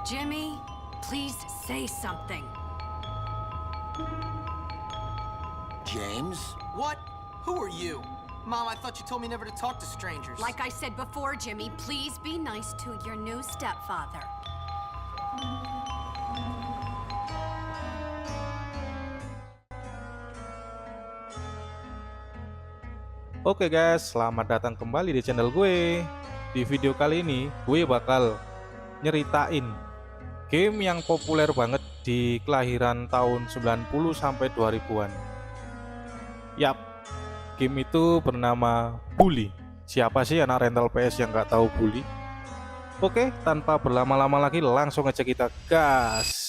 Jimmy, please say something. James? What? Who are you? Mom, I thought you told me never to talk to strangers. Like I said before, Jimmy, please be nice to your new stepfather. Oke guys, selamat datang kembali di channel gue. Di video kali ini, gue bakal nyeritain game yang populer banget di kelahiran tahun 90 sampai 2000-an. Yap, game itu bernama Bully. Siapa sih anak rental PS yang nggak tahu Bully? Oke, tanpa berlama-lama lagi langsung aja kita gas.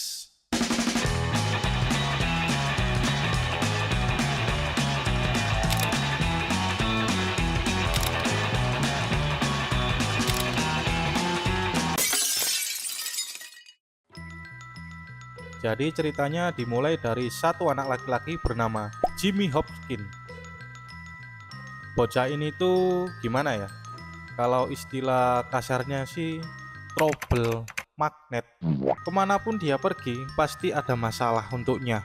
Jadi ceritanya dimulai dari satu anak laki-laki bernama Jimmy Hopkins. Bocah ini tuh gimana ya? Kalau istilah kasarnya sih trouble magnet. Kemanapun dia pergi pasti ada masalah untuknya.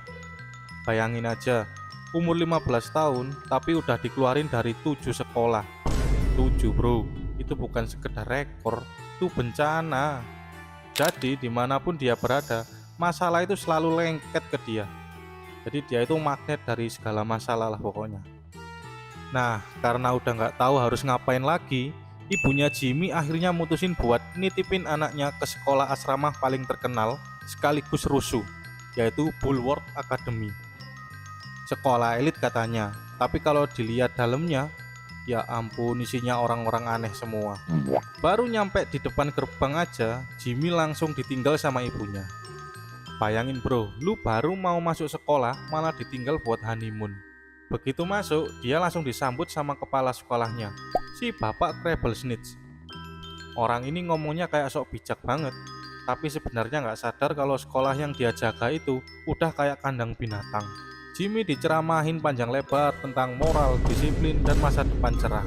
Bayangin aja, umur 15 tahun tapi udah dikeluarin dari 7 sekolah. 7 bro, itu bukan sekedar rekor, itu bencana. Jadi dimanapun dia berada, masalah itu selalu lengket ke dia. Jadi dia itu magnet dari segala masalah lah pokoknya. Nah, karena udah nggak tahu harus ngapain lagi, ibunya Jimmy akhirnya mutusin buat nitipin anaknya ke sekolah asrama paling terkenal sekaligus rusuh, yaitu Bulworth Academy. Sekolah elit katanya, tapi kalau dilihat dalamnya, ya ampun, isinya orang-orang aneh semua. Baru nyampe di depan gerbang aja, Jimmy langsung ditinggal sama ibunya. Bayangin bro, lu baru mau masuk sekolah malah ditinggal buat honeymoon. Begitu masuk, dia langsung disambut sama kepala sekolahnya, si Bapak Crabblesnitch. Orang ini ngomongnya kayak sok bijak banget, tapi sebenarnya nggak sadar kalau sekolah yang dia jaga itu udah kayak kandang binatang. Jimmy diceramahin panjang lebar tentang moral, disiplin, dan masa depan cerah.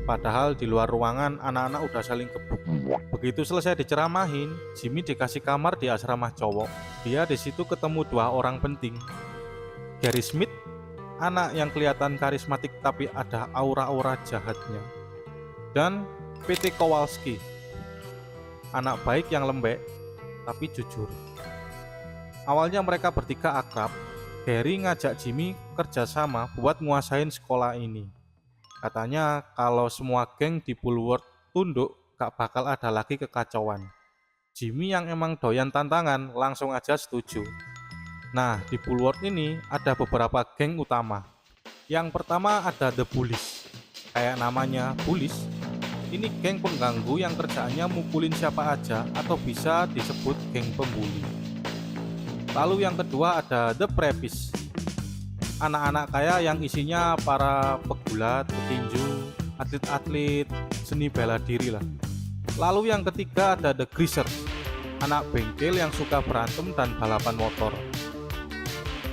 Padahal di luar ruangan anak-anak udah saling gebuk. Begitu selesai diceramahin, Jimmy dikasih kamar di asrama cowok. Dia di situ ketemu dua orang penting. Gary Smith, anak yang kelihatan karismatik tapi ada aura-aura jahatnya. Dan P.T. Kowalski, anak baik yang lembek tapi jujur. Awalnya mereka bertiga akrab. Gary ngajak Jimmy kerjasama buat nguasain sekolah ini. Katanya kalau semua geng di Bulworth tunduk, gak bakal ada lagi kekacauan. Jimmy yang emang doyan tantangan langsung aja setuju. Nah, di Bulworth ini ada beberapa geng utama. Yang pertama ada The Bullies. Kayak namanya Bullies, ini geng pengganggu yang kerjaannya mukulin siapa aja atau bisa disebut geng pembuli. Lalu yang kedua ada The Preppies. Anak-anak kaya yang isinya para pegulat, petinju, atlet-atlet, seni bela diri lah. Lalu yang ketiga ada The Greasers, anak bengkel yang suka berantem dan balapan motor.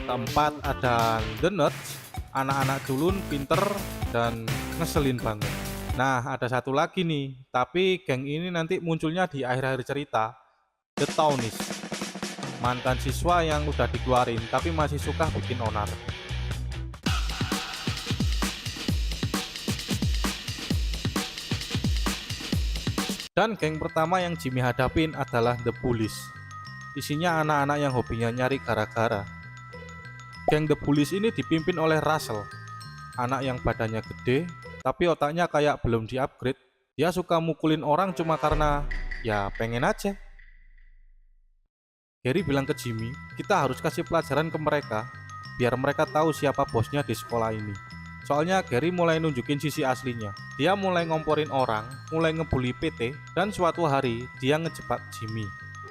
Keempat ada The Nerds, anak-anak culun, pinter, dan ngeselin banget. Nah, ada satu lagi nih, tapi geng ini nanti munculnya di akhir-akhir cerita, The Townies, mantan siswa yang udah dikeluarin tapi masih suka bikin onar. Dan geng pertama yang Jimmy hadapin adalah The Bullies. Isinya anak-anak yang hobinya nyari gara-gara. Geng The Bullies ini dipimpin oleh Russell, anak yang badannya gede tapi otaknya kayak belum di-upgrade. Dia suka mukulin orang cuma karena ya pengen aja. Gary bilang ke Jimmy, kita harus kasih pelajaran ke mereka biar mereka tahu siapa bosnya di sekolah ini. Soalnya Gary mulai nunjukin sisi aslinya. Dia mulai ngomporin orang, mulai ngebully PT, dan suatu hari dia ngejebak Jimmy.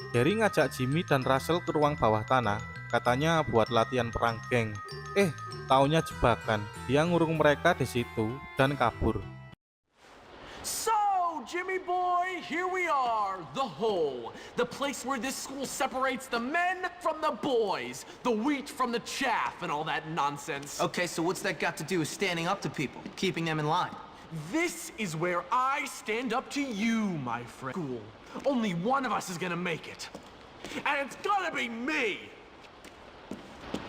Gary ngajak Jimmy dan Russell ke ruang bawah tanah, katanya buat latihan perang geng. Taunya jebakan. Dia ngurung mereka di situ dan kabur. So, Jimmy boy, here we are, the hole. The place where this school separates the men from the boys, the wheat from the chaff, and all that nonsense. Okay, so what's that got to do with standing up to people, keeping them in line? This is where I stand up to you, my friend. School. Only one of us is gonna make it. and it's gonna be me!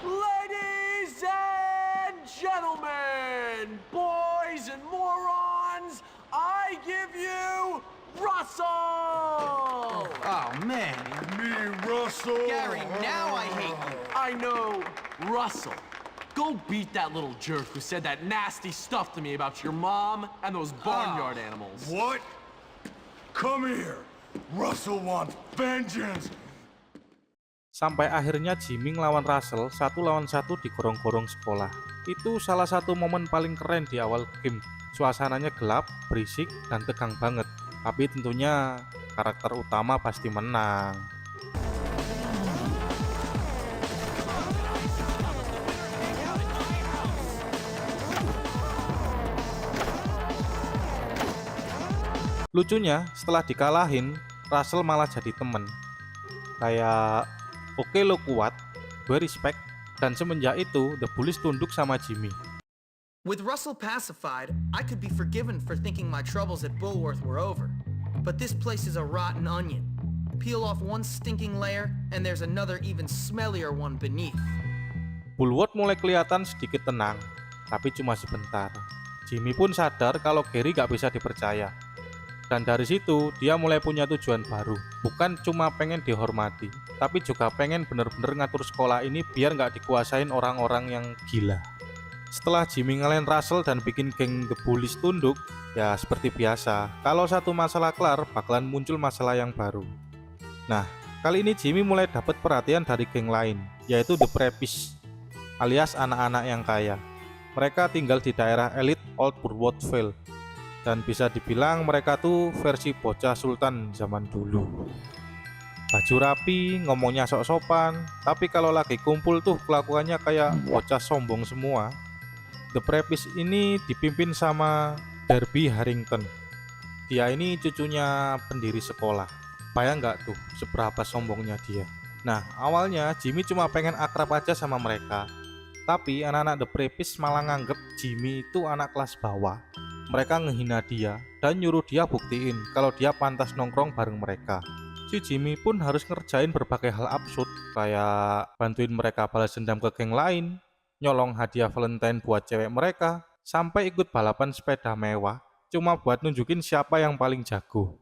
Ladies and gentlemen, boys and morons, I give you Russell! Oh, man. Me, Russell. Gary, now I hate you. I know, Russell. Go beat that little jerk who said that nasty stuff to me about your mom and those barnyard animals. What? Come here. Russell wants vengeance. Sampai akhirnya Jimmy ngelawan Russell 1 lawan 1 di gorong-gorong sekolah. Itu salah satu momen paling keren di awal game. Suasananya gelap, berisik, dan tegang banget. Tapi tentunya karakter utama pasti menang. Lucunya, setelah dikalahin, Russell malah jadi temen. Kayak, oke lo kuat, gue respect, dan semenjak itu, The Bullies tunduk sama Jimmy. With Russell pacified, I could be forgiven for thinking my troubles at Bullworth were over. But this place is a rotten onion. Peel off one stinking layer, and there's another even smellier one beneath. Bullworth mulai kelihatan sedikit tenang, tapi cuma sebentar. Jimmy pun sadar kalau Gary gak bisa dipercaya. Dan dari situ, dia mulai punya tujuan baru. Bukan cuma pengen dihormati, tapi juga pengen bener-bener ngatur sekolah ini biar nggak dikuasain orang-orang yang gila. Setelah Jimmy ngalahin Russell dan bikin geng The Bullies tunduk, ya seperti biasa, kalau satu masalah kelar, bakalan muncul masalah yang baru. Nah, kali ini Jimmy mulai dapat perhatian dari geng lain, yaitu The Preppies, alias anak-anak yang kaya. Mereka tinggal di daerah elit Old Burwood Vale, dan bisa dibilang mereka tuh versi bocah sultan zaman dulu. Baju rapi, ngomongnya sok sopan, tapi kalau lagi kumpul tuh kelakuannya kayak bocah sombong semua. The Preppies ini dipimpin sama Derby Harrington. Dia ini cucunya pendiri sekolah. Bayang nggak tuh seberapa sombongnya dia. Nah, awalnya Jimmy cuma pengen akrab aja sama mereka. Tapi anak-anak The Preppies malah nganggep Jimmy itu anak kelas bawah. Mereka ngehina dia dan nyuruh dia buktiin kalau dia pantas nongkrong bareng mereka. Si Jimmy pun harus ngerjain berbagai hal absurd, kayak bantuin mereka balas dendam ke geng lain, nyolong hadiah Valentine buat cewek mereka, sampai ikut balapan sepeda mewah cuma buat nunjukin siapa yang paling jago.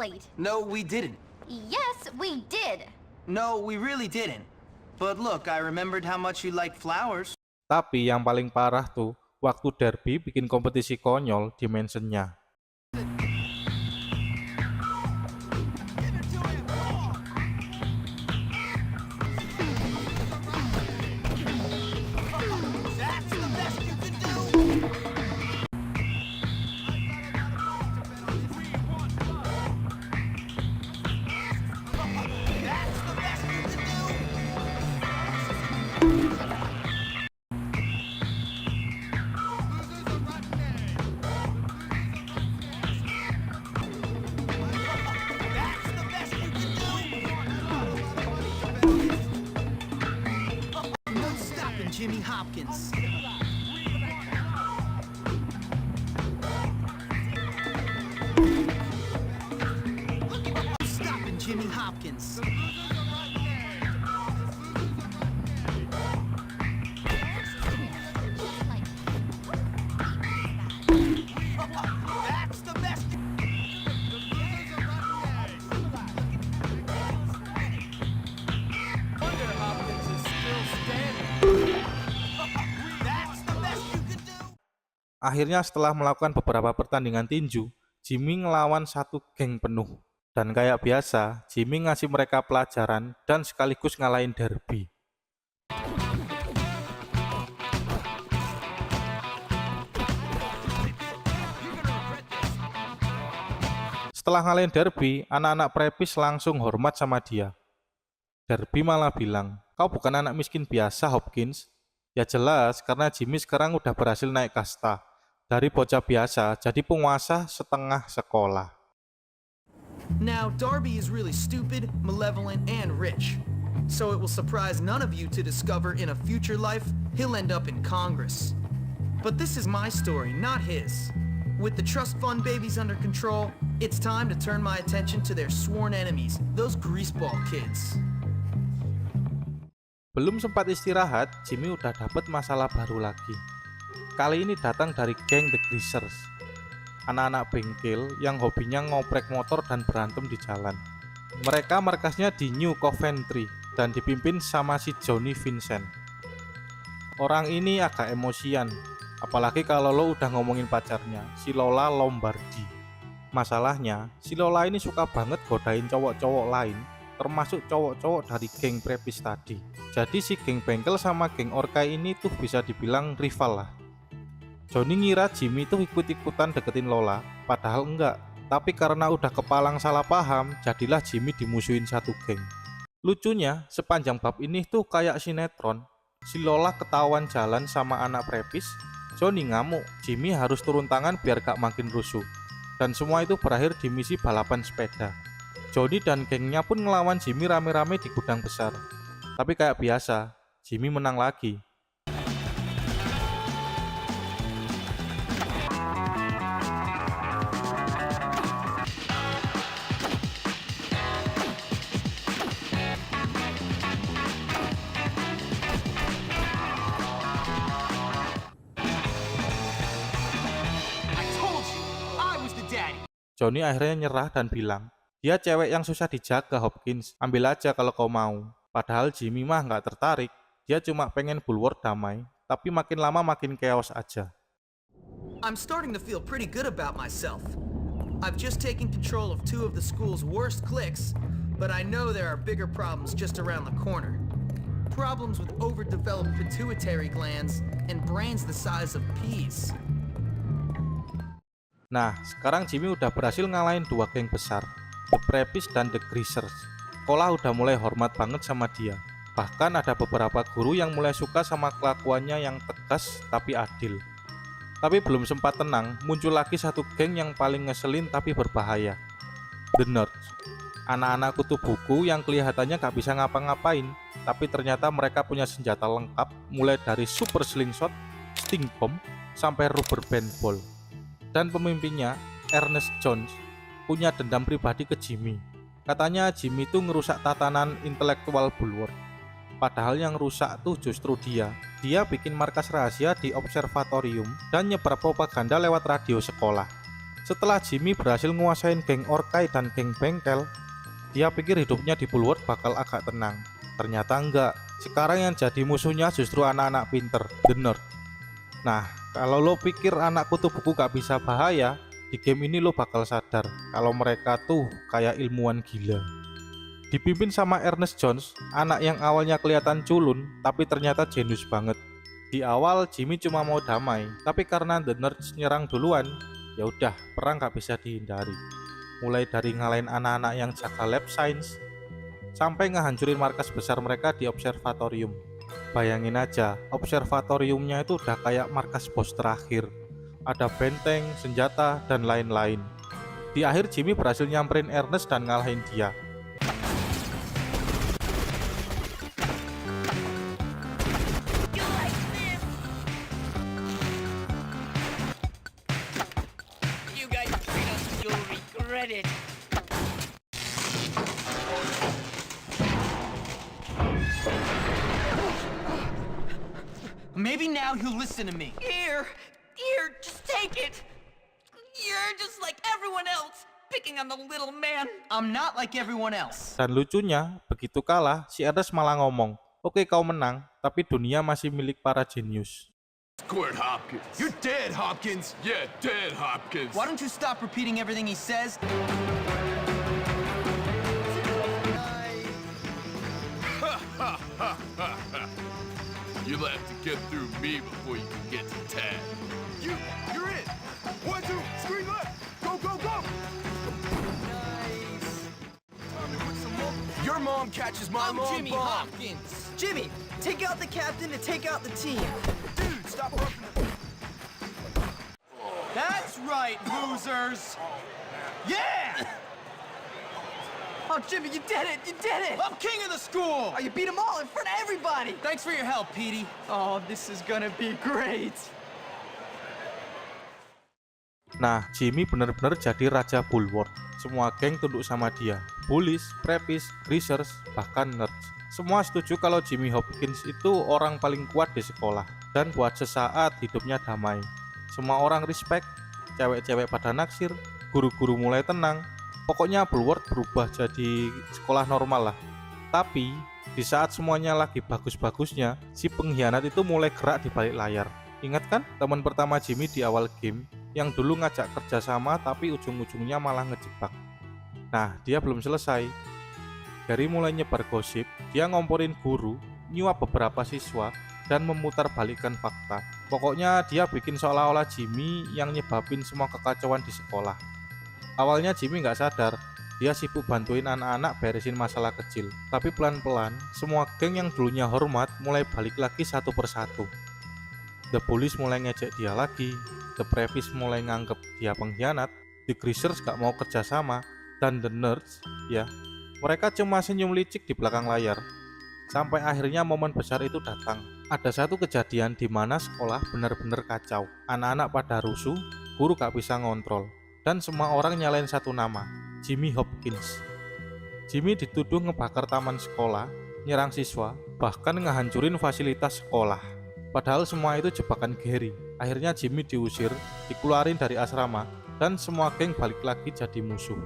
Late. No, we didn't. Yes, we did. No, we really didn't. But look, I remembered how much you liked flowers. Tapi yang paling parah tuh, waktu Derby bikin kompetisi konyol di mansionnya. No stopping Jimmy Hopkins. No stopping Jimmy Hopkins. Akhirnya setelah melakukan beberapa pertandingan tinju, Jimmy ngelawan satu geng penuh. Dan kayak biasa, Jimmy ngasih mereka pelajaran dan sekaligus ngalahin Derby. Setelah ngalahin Derby, anak-anak Preppies langsung hormat sama dia. Derby malah bilang, "Kau bukan anak miskin biasa, Hopkins." Ya jelas, karena Jimmy sekarang udah berhasil naik kasta. Dari bocah biasa jadi penguasa setengah sekolah. Now, Darby is really stupid, malevolent, and rich. So it will surprise none of you to discover in a future life, he'll end up in Congress. But this is my story, not his. With the trust fund babies under control, it's time to turn my attention to their sworn enemies, those greaseball kids. Belum sempat istirahat, Jimmy udah dapet masalah baru lagi. Kali ini datang dari geng The Greasers, anak-anak bengkel yang hobinya ngoprek motor dan berantem di jalan. Mereka markasnya di New Coventry dan dipimpin sama si Johnny Vincent. Orang ini agak emosian, apalagi kalau lo udah ngomongin pacarnya, si Lola Lombardi. Masalahnya, si Lola ini suka banget godain cowok-cowok lain, termasuk cowok-cowok dari geng prepis tadi. Jadi si geng bengkel sama geng orkai ini tuh bisa dibilang rival lah. Johnny ngira Jimmy tuh ikut-ikutan deketin Lola, padahal enggak. Tapi karena udah kepalang salah paham, jadilah Jimmy dimusuhin satu geng. Lucunya, sepanjang bab ini tuh kayak sinetron. Si Lola ketahuan jalan sama anak prepis, Johnny ngamuk, Jimmy harus turun tangan biar gak makin rusuh. Dan semua itu berakhir di misi balapan sepeda. Johnny dan gengnya pun ngelawan Jimmy rame-rame di gudang besar. Tapi kayak biasa, Jimmy menang lagi. Johnny akhirnya nyerah dan bilang, dia cewek yang susah dijaga Hopkins, ambil aja kalau kau mau. Padahal Jimmy mah nggak tertarik, dia cuma pengen Bulworth damai, tapi makin lama makin chaos aja. I'm starting to feel pretty good about myself. I've just taken control of 2 of the school's worst cliques, but I know there are bigger problems just around the corner. Problems with overdeveloped pituitary glands and brains the size of peas. Nah, sekarang Jimmy udah berhasil ngalahin 2 geng besar, The Prepis dan The Greasers. Sekolah udah mulai hormat banget sama dia. Bahkan ada beberapa guru yang mulai suka sama kelakuannya yang tegas tapi adil. Tapi belum sempat tenang, muncul lagi satu geng yang paling ngeselin tapi berbahaya. The Nerds. Anak-anak kutu buku yang kelihatannya gak bisa ngapa-ngapain, tapi ternyata mereka punya senjata lengkap, mulai dari super slingshot, sting bomb, sampai rubber band ball. Dan pemimpinnya, Ernest Jones, punya dendam pribadi ke Jimmy. Katanya Jimmy itu ngerusak tatanan intelektual Bulworth. Padahal yang rusak tuh justru dia. Dia bikin markas rahasia di observatorium dan nyebar propaganda lewat radio sekolah. Setelah Jimmy berhasil nguasain geng orkai dan geng bengkel, dia pikir hidupnya di Bulworth bakal agak tenang. Ternyata enggak. Sekarang yang jadi musuhnya justru anak-anak pinter, The Nerd. Nah, kalau lo pikir anak kutu buku gak bisa bahaya, di game ini lo bakal sadar kalau mereka tuh kayak ilmuwan gila. Dipimpin sama Ernest Jones, anak yang awalnya kelihatan culun, tapi ternyata jenius banget. Di awal Jimmy cuma mau damai, tapi karena The Nerds nyerang duluan, ya udah perang gak bisa dihindari. Mulai dari ngalahin anak-anak yang jaga lab science, sampai ngehancurin markas besar mereka di observatorium. Bayangin aja, observatoriumnya itu udah kayak markas bos terakhir. Ada benteng, senjata, dan lain-lain. Di akhir Jimmy berhasil nyamperin Ernest dan ngalahin dia. You guys bring us, you'll regret it. Maybe now he'll listen to me. Here, just take it. You're just like everyone else, picking on the little man. I'm not like everyone else. Dan lucunya, begitu kalah, si Ernest malah ngomong, "Oke, kau menang, tapi dunia masih milik para jenius." Squirt Hopkins. You're dead, Hopkins. Yeah, dead, Hopkins. Why don't you stop repeating everything he says? You'll have to get through me before you can get to Tad. You're in. 1, 2, screen left. Go, go, go. Nice. Your mom catches my I'm long Jimmy bomb. Hopkins. Jimmy, take out the captain to take out the team. Dude, stop roughing it. That's right, losers. Yeah! Oh, Jimmy, you did it! You did it! I'm king of the school! Oh, you beat them all in front of everybody! Thanks for your help, Petey. Oh, this is gonna be great! Nah, Jimmy benar-benar jadi raja Bulworth. Semua geng tunduk sama dia. Bullies, Preppies, Greasers, bahkan Nerds. Semua setuju kalau Jimmy Hopkins itu orang paling kuat di sekolah. Dan buat sesaat hidupnya damai. Semua orang respect, cewek-cewek pada naksir, guru-guru mulai tenang. Pokoknya Bulworth berubah jadi sekolah normal lah. Tapi, di saat semuanya lagi bagus-bagusnya, si pengkhianat itu mulai gerak di balik layar. Ingat kan teman pertama Jimmy di awal game yang dulu ngajak kerjasama tapi ujung-ujungnya malah ngejebak. Nah, dia belum selesai. Gary mulai nyebar gosip, dia ngomporin guru, nyuap beberapa siswa, dan memutarbalikkan fakta. Pokoknya dia bikin seolah-olah Jimmy yang nyebabin semua kekacauan di sekolah. Awalnya Jimmy nggak sadar, dia sibuk bantuin anak-anak beresin masalah kecil. Tapi pelan-pelan, semua geng yang dulunya hormat mulai balik lagi satu persatu. The Bullies mulai ngejek dia lagi, The Preppies mulai nganggep dia pengkhianat, The Greasers gak mau kerjasama, dan The Nerds, ya, mereka cuma senyum licik di belakang layar. Sampai akhirnya momen besar itu datang. Ada satu kejadian di mana sekolah benar-benar kacau. Anak-anak pada rusuh, guru gak bisa ngontrol, dan semua orang nyalain satu nama, Jimmy Hopkins. Jimmy dituduh ngebakar taman sekolah, nyerang siswa, bahkan ngehancurin fasilitas sekolah. Padahal semua itu jebakan Gary. Akhirnya Jimmy diusir, dikeluarin dari asrama, dan semua geng balik lagi jadi musuh.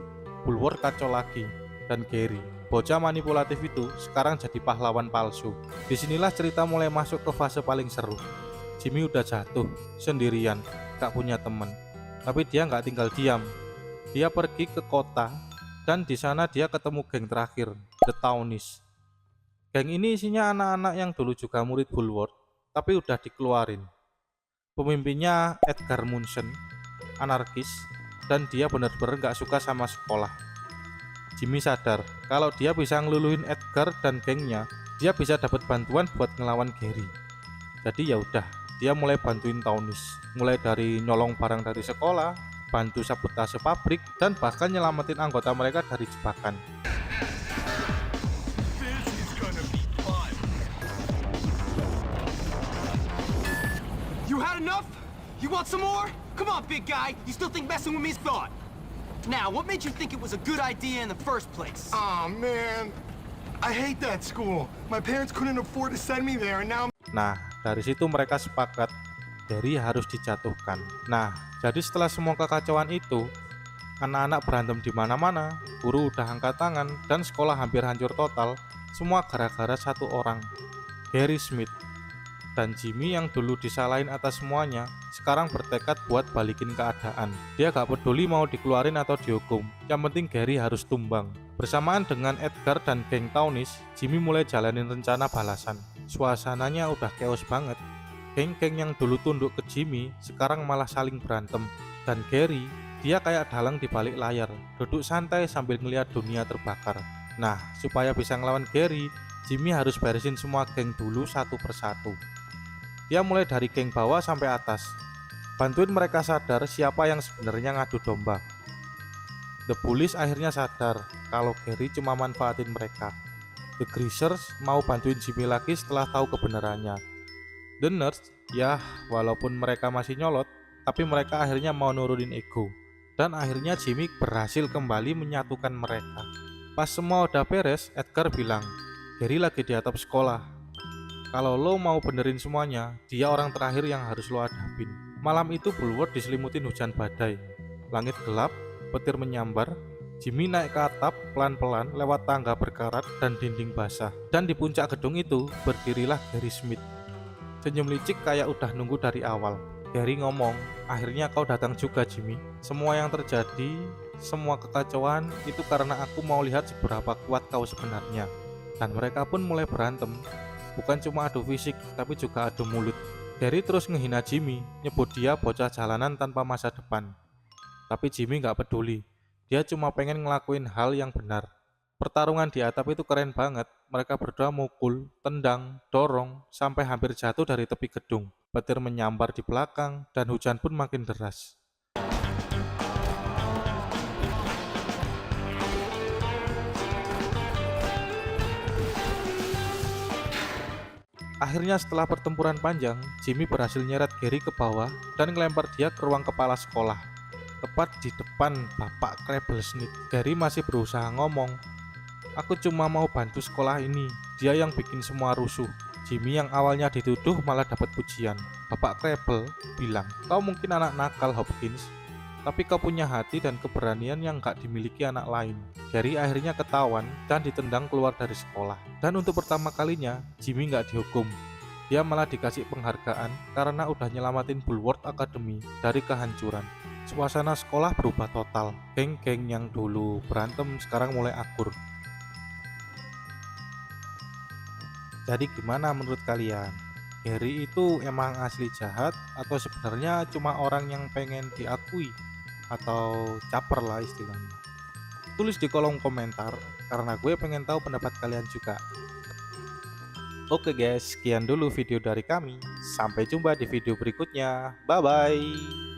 Bulworth kacau lagi, dan Gary, bocah manipulatif itu, sekarang jadi pahlawan palsu. Disinilah cerita mulai masuk ke fase paling seru. Jimmy udah jatuh, sendirian, gak punya temen. Tapi dia gak tinggal diam. Dia pergi ke kota, dan di sana dia ketemu geng terakhir, The Townies. Geng ini isinya anak-anak yang dulu juga murid Bulworth, tapi udah dikeluarin. Pemimpinnya Edgar Munson, anarkis, dan dia benar-benar gak suka sama sekolah. Jimmy sadar kalau dia bisa ngeluluhin Edgar dan gengnya, dia bisa dapat bantuan buat ngelawan Gary. Jadi ya udah, dia mulai bantuin Townies, mulai dari nyolong barang dari sekolah, bantu sabotase pabrik, dan bahkan nyelamatin anggota mereka dari jebakan. You had enough? You want some more? Come on, big guy. You still think messing with me is thought? Now, what made you think it was a good idea in the first place? Aw, man. I hate that school. My parents couldn't afford to send me there, and now... Nah, dari situ mereka sepakat Gary harus dijatuhkan. Nah, jadi setelah semua kekacauan itu, anak-anak berantem di mana-mana, guru udah angkat tangan, dan sekolah hampir hancur total, semua gara-gara satu orang, Gary Smith. Dan Jimmy yang dulu disalahin atas semuanya, sekarang bertekad buat balikin keadaan. Dia gak peduli mau dikeluarin atau dihukum, yang penting Gary harus tumbang. Bersamaan dengan Edgar dan geng Townies, Jimmy mulai jalanin rencana balasan. Suasananya udah chaos banget. Geng-geng yang dulu tunduk ke Jimmy, sekarang malah saling berantem. Dan Gary, dia kayak dalang di balik layar, duduk santai sambil ngeliat dunia terbakar. Nah, supaya bisa ngelawan Gary, Jimmy harus beresin semua geng dulu satu persatu. Dia mulai dari geng bawah sampai atas, bantuin mereka sadar siapa yang sebenarnya ngadu domba. The Bullies akhirnya sadar kalau Gary cuma manfaatin mereka. The Greasers mau bantuin Jimmy lagi setelah tahu kebenarannya. The Nerds, ya walaupun mereka masih nyolot, tapi mereka akhirnya mau nurunin ego. Dan akhirnya Jimmy berhasil kembali menyatukan mereka. Pas semua udah beres, Edgar bilang, Gary lagi di atap sekolah. Kalau lo mau benerin semuanya, dia orang terakhir yang harus lo hadapin. Malam itu Bulworth diselimutin hujan badai. Langit gelap, petir menyambar. Jimmy naik ke atap pelan-pelan lewat tangga berkarat dan dinding basah. Dan di puncak gedung itu berdirilah Gary Smith. Senyum licik kayak udah nunggu dari awal. Gary ngomong, akhirnya kau datang juga Jimmy. Semua yang terjadi, semua kekacauan itu karena aku mau lihat seberapa kuat kau sebenarnya. Dan mereka pun mulai berantem. Bukan cuma adu fisik, tapi juga adu mulut. Gary terus ngehina Jimmy, nyebut dia bocah jalanan tanpa masa depan. Tapi Jimmy gak peduli, dia cuma pengen ngelakuin hal yang benar. Pertarungan di atap itu keren banget, mereka berdua mukul, tendang, dorong, sampai hampir jatuh dari tepi gedung. Petir menyambar di belakang, dan hujan pun makin deras. Akhirnya setelah pertempuran panjang, Jimmy berhasil nyeret Gary ke bawah dan ngelempar dia ke ruang kepala sekolah. Tepat di depan Bapak Crabblesnake. Gary masih berusaha ngomong, "Aku cuma mau bantu sekolah ini, dia yang bikin semua rusuh." Jimmy yang awalnya dituduh malah dapat pujian. Bapak Crabble bilang, "Kau mungkin anak nakal, Hopkins, tapi kau punya hati dan keberanian yang gak dimiliki anak lain." Gary akhirnya ketahuan dan ditendang keluar dari sekolah. Dan untuk pertama kalinya, Jimmy gak dihukum. Dia malah dikasih penghargaan karena udah nyelamatin Bulworth Academy dari kehancuran. Suasana sekolah berubah total. Geng-geng yang dulu berantem sekarang mulai akur. Jadi gimana menurut kalian? Gary itu emang asli jahat atau sebenarnya cuma orang yang pengen diakui? Atau caper lah istilahnya. Tulis di kolom komentar karena gue pengen tahu pendapat kalian juga. Oke guys, sekian dulu video dari kami. Sampai jumpa di video berikutnya. Bye bye.